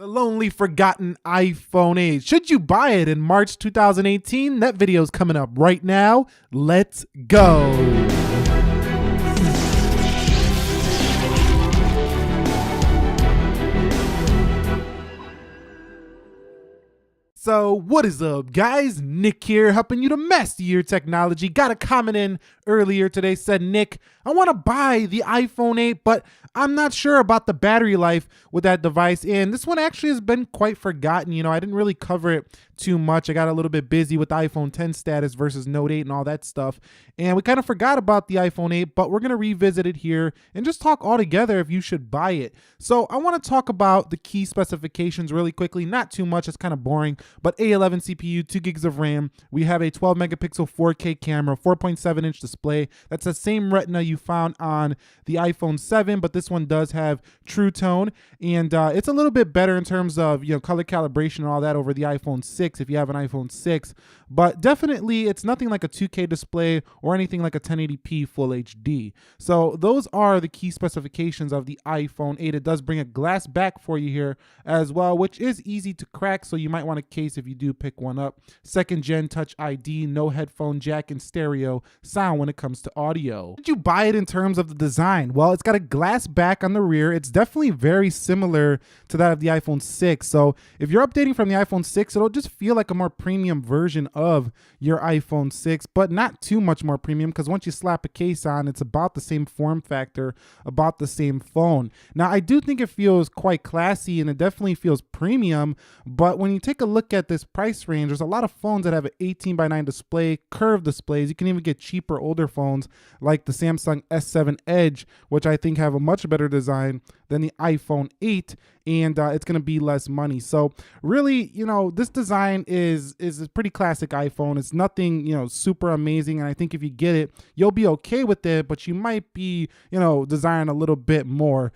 The lonely forgotten iPhone 8. Should you buy it in March 2018? That video's coming up right now. Let's go. So what is up, guys? Nick here, helping you to master your technology. Got a comment in earlier today, said, Nick, I want to buy the iPhone 8, but I'm not sure about the battery life with that device. And this one actually has been quite forgotten. You know, I didn't really cover it too much. I got a little bit busy with the iPhone 10 status versus Note 8 and all that stuff. And we kind of forgot about the iPhone 8, but we're going to revisit it here and just talk all together if you should buy it. So I want to talk about the key specifications really quickly. Not too much, it's kind of boring, but A11 CPU, 2 gigs of RAM. We have a 12 megapixel 4K camera, 4.7 inch display. That's the same retina you found on the iPhone 7, but this one does have True Tone, and it's a little bit better in terms of, you know, color calibration and all that over the iPhone 6 if you have an iPhone 6, but definitely it's nothing like a 2K display or anything like a 1080p Full HD. So those are the key specifications of the iPhone 8. It does bring a glass back for you here as well, which is easy to crack, so you might want a case if you do pick one up. Second gen Touch ID, no headphone jack, and stereo sound when it comes to audio. Did you buy it in terms of the design? Well, it's got a glass back on the rear. It's definitely very similar to that of the iPhone 6. So if you're updating from the iPhone 6, it'll just feel like a more premium version of your iPhone 6, but not too much more premium, because once you slap a case on, it's about the same form factor, about the same phone. Now, I do think it feels quite classy and it definitely feels premium, but when you take a look at this price range, there's a lot of phones that have an 18:9 display, curved displays. You can even get cheaper, older phones like the Samsung S7 Edge, which I think have a much better design than the iPhone 8, and it's going to be less money. So really, you know, this design is a pretty classic iPhone. It's nothing, you know, super amazing, and I think if you get it, you'll be okay with it, but you might be, you know, desiring a little bit more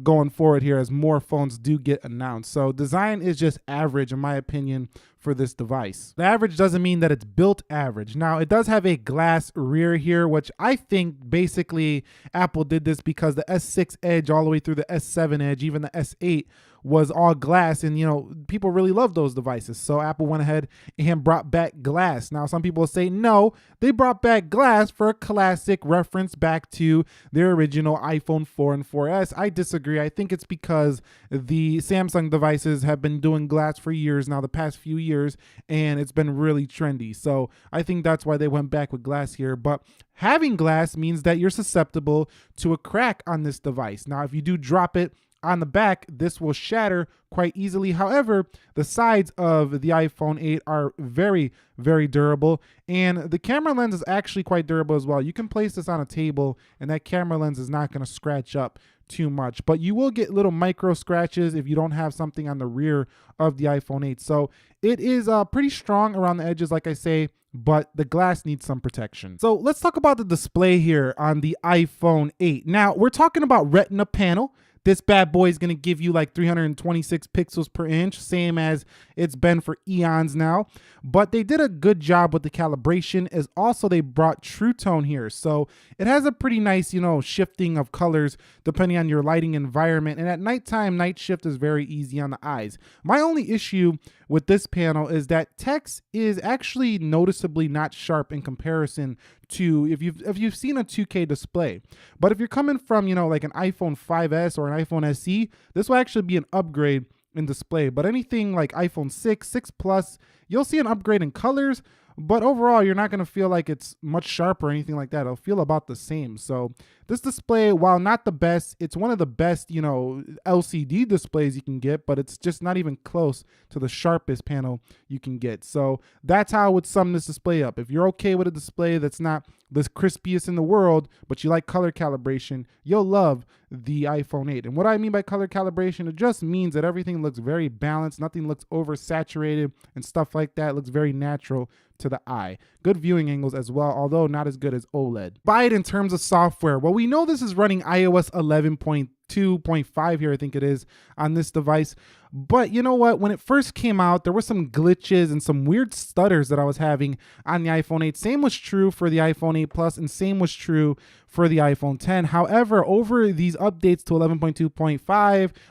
going forward here as more phones do get announced. So design is just average, in my opinion, for this device. The average doesn't mean that it's built average. Now, it does have a glass rear here, which I think basically Apple did this because the S6 Edge all the way through the S7 Edge, even the S8, was all glass, and you know, people really love those devices, so Apple went ahead and brought back glass. Now, some people say no, they brought back glass for a classic reference back to their original iPhone 4 and 4S. I disagree. I think it's because the Samsung devices have been doing glass for years now, the past few years, and it's been really trendy, so I think that's why they went back with glass here. But having glass means that you're susceptible to a crack on this device. Now, if you do drop it on the back, this will shatter quite easily. However, the sides of the iPhone 8 are very, very durable, and the camera lens is actually quite durable as well. You can place this on a table and that camera lens is not going to scratch up too much, but you will get little micro scratches if you don't have something on the rear of the iPhone 8. So it is pretty strong around the edges, like I say, but the glass needs some protection. So let's talk about the display here on the iPhone 8. Now, we're talking about Retina panel. This bad boy is going to give you like 326 pixels per inch, same as it's been for eons now. But they did a good job with the calibration, as also they brought True Tone here. So it has a pretty nice, you know, shifting of colors depending on your lighting environment. And at nighttime, night shift is very easy on the eyes. My only issue with this panel is that text is actually noticeably not sharp in comparison to if you've seen a 2K display. But if you're coming from, you know, like an iPhone 5S or an iPhone SE, this will actually be an upgrade in display. But anything like iPhone 6, 6 Plus, you'll see an upgrade in colors, but overall you're not going to feel like it's much sharper or anything like that. It'll feel about the same. So this display, while not the best, it's one of the best, you know, LCD displays you can get, but it's just not even close to the sharpest panel you can get. So that's how I would sum this display up. If you're okay with a display that's not the crispiest in the world, but you like color calibration, you'll love the iPhone 8. And what I mean by color calibration, it just means that everything looks very balanced, nothing looks oversaturated and stuff like that. It looks very natural to the eye. Good viewing angles as well, although not as good as OLED. Buy it in terms of software. Well, we know this is running iOS 11.3 2.5 here, I think it is, on this device. But you know what? When it first came out, there were some glitches and some weird stutters that I was having on the iPhone 8. Same was true for the iPhone 8 Plus, and same was true for the iPhone 10. However, over these updates to 11.2.5,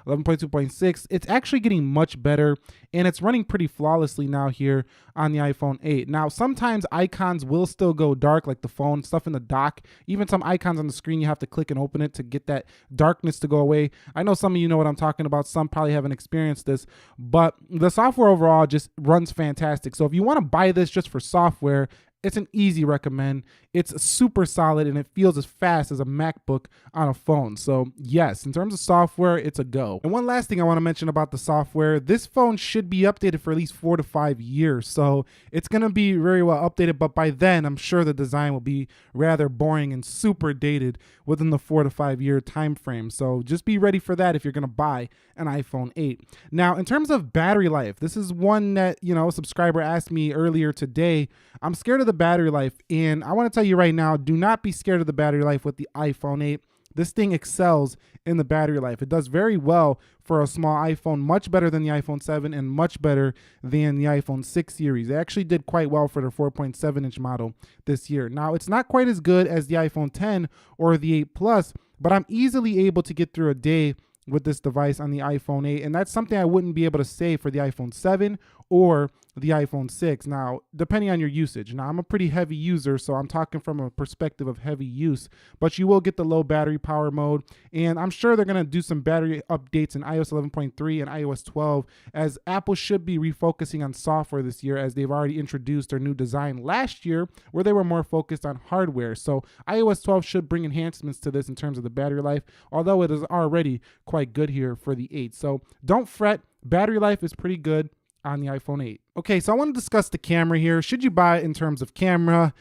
11.2.6, it's actually getting much better, and it's running pretty flawlessly now here on the iPhone 8. Now, sometimes icons will still go dark, like the phone, stuff in the dock. Even some icons on the screen, you have to click and open it to get that darkness to go away. I know some of you know what I'm talking about. Some probably haven't experienced this, but the software overall just runs fantastic. So if you want to buy this just for software, it's an easy recommend. It's super solid, and it feels as fast as a MacBook on a phone. So yes, in terms of software, it's a go. And one last thing I want to mention about the software, this phone should be updated for at least 4 to 5 years. So it's going to be very well updated, but by then I'm sure the design will be rather boring and super dated within the 4 to 5 year time frame. So just be ready for that if you're going to buy an iPhone 8. Now, in terms of battery life, this is one that, a subscriber asked me earlier today. I'm scared of the battery life, and I want to tell you right now, do not be scared of the battery life with the iPhone 8. This thing excels in the battery life. It does very well for a small iPhone, much better than the iPhone 7 and much better than the iPhone 6 series. It actually did quite well for the 4.7-inch model this year. Now, it's not quite as good as the iPhone 10 or the 8 Plus, but I'm easily able to get through a day with this device on the iPhone 8, and that's something I wouldn't be able to say for the iPhone 7 or the iPhone 6. Now, depending on your usage. Now, I'm a pretty heavy user, so I'm talking from a perspective of heavy use, but you will get the low battery power mode, and I'm sure they're going to do some battery updates in iOS 11.3 and iOS 12, as Apple should be refocusing on software this year, as they've already introduced their new design last year where they were more focused on hardware. So iOS 12 should bring enhancements to this in terms of the battery life, although it is already quite good here for the 8. So don't fret, battery life is pretty good on the iPhone 8. Okay, so I want to discuss the camera here. Should you buy it in terms of camera?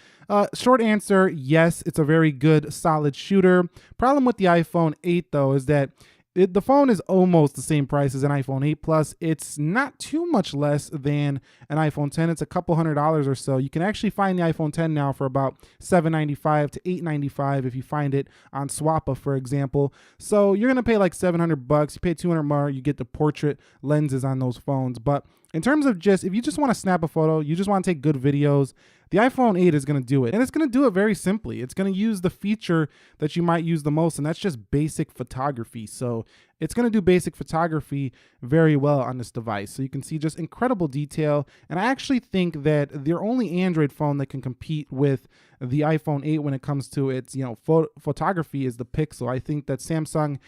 Short answer, yes, it's a very good, solid shooter. Problem with the iPhone 8, though, is that the phone is almost the same price as an iPhone 8 Plus. It's not too much less than an iPhone 10. It's a couple $100 or so. You can actually find the iPhone 10 now for about $795 to $895 if you find it on Swappa, for example. So you're gonna pay like $700. You pay $200 more, you get the portrait lenses on those phones. But in terms of if you just want to snap a photo, you just want to take good videos, the iPhone 8 is going to do it. And it's going to do it very simply. It's going to use the feature that you might use the most, and that's just basic photography. So it's going to do basic photography very well on this device. So you can see just incredible detail. And I actually think that the only Android phone that can compete with the iPhone 8 when it comes to its photography is the Pixel. I think that Samsung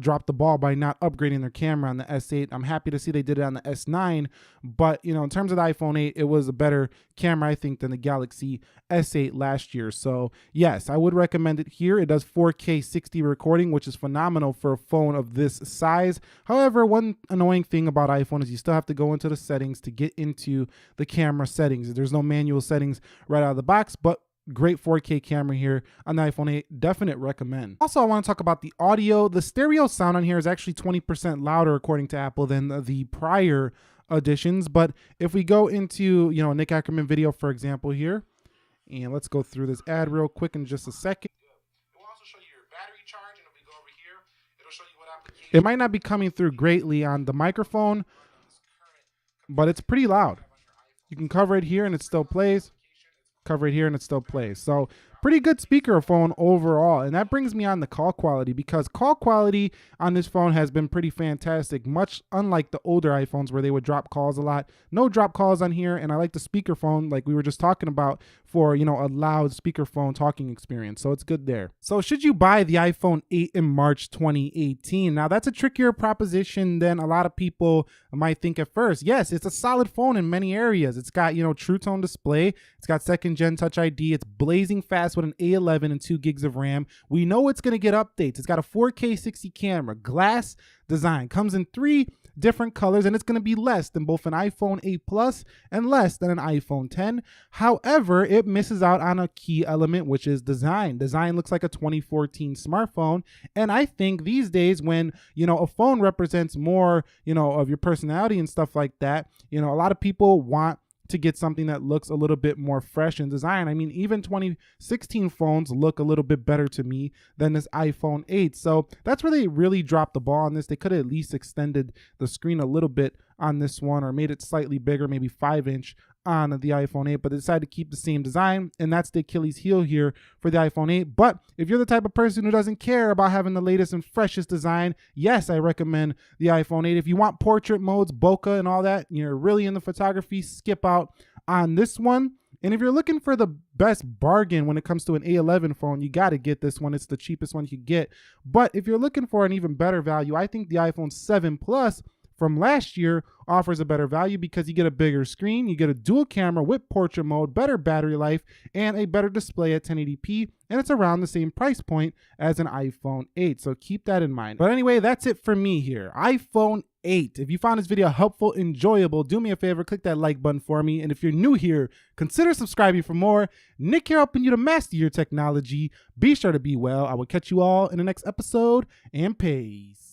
dropped the ball by not upgrading their camera on the S8. I'm happy to see they did it on the S9, but in terms of the iPhone 8, it was a better camera, I think, than the Galaxy S8 last year. So yes, I would recommend it here. It does 4K 60 recording, which is phenomenal for a phone of this size. However, one annoying thing about iPhone is you still have to go into the settings to get into the camera settings. There's no manual settings right out of the box, but great 4K camera here on the iPhone 8. Definite recommend. Also, I want to talk about the audio. The stereo sound on here is actually 20% louder, according to Apple, than the prior editions. But if we go into, a Nick Ackerman video, for example, here, and let's go through this ad real quick in just a second. It will also show you your battery charge, and if we go over here, it'll show you what application. It might not be coming through greatly on the microphone, but it's pretty loud. You can cover it here and it still plays. Cover it here and it still plays. So pretty good speakerphone overall. And that brings me on the call quality, because call quality on this phone has been pretty fantastic, much unlike the older iPhones where they would drop calls a lot. No drop calls on here, and I like the speakerphone like we were just talking about for a loud speakerphone talking experience. So it's good there. So should you buy the iPhone 8 in March 2018? Now that's a trickier proposition than a lot of people might think at first. Yes, it's a solid phone in many areas. It's got True Tone display. It's got second gen Touch ID. It's blazing fast with an A11 and 2 gigs of RAM. We know it's going to get updates. It's got a 4K 60 camera, glass design, comes in 3 different colors, and it's going to be less than both an iPhone 8 Plus and less than an iPhone 10. However, it misses out on a key element, which is design. Design looks like a 2014 smartphone, and I think these days when a phone represents more of your personality and stuff like that, a lot of people want to get something that looks a little bit more fresh in design. I mean, even 2016 phones look a little bit better to me than this iPhone 8. So that's where they really dropped the ball on this. They could have at least extended the screen a little bit on this one, or made it slightly bigger, maybe 5-inch on the iPhone 8, but they decided to keep the same design, and that's the Achilles heel here for the iPhone 8. But if you're the type of person who doesn't care about having the latest and freshest design, yes, I recommend the iPhone 8. If you want portrait modes, bokeh, and all that, you're really into photography, skip out on this one. And if you're looking for the best bargain when it comes to an A11 phone, you got to get this one. It's the cheapest one you can get. But if you're looking for an even better value, I think the iPhone 7 Plus from last year offers a better value because you get a bigger screen, you get a dual camera with portrait mode, better battery life, and a better display at 1080p, and it's around the same price point as an iPhone 8, so keep that in mind. But anyway, that's it for me here. iPhone 8. If you found this video helpful, enjoyable, do me a favor, click that like button for me, and if you're new here, consider subscribing for more. Nick here, helping you to master your technology. Be sure to be well. I will catch you all in the next episode, and peace.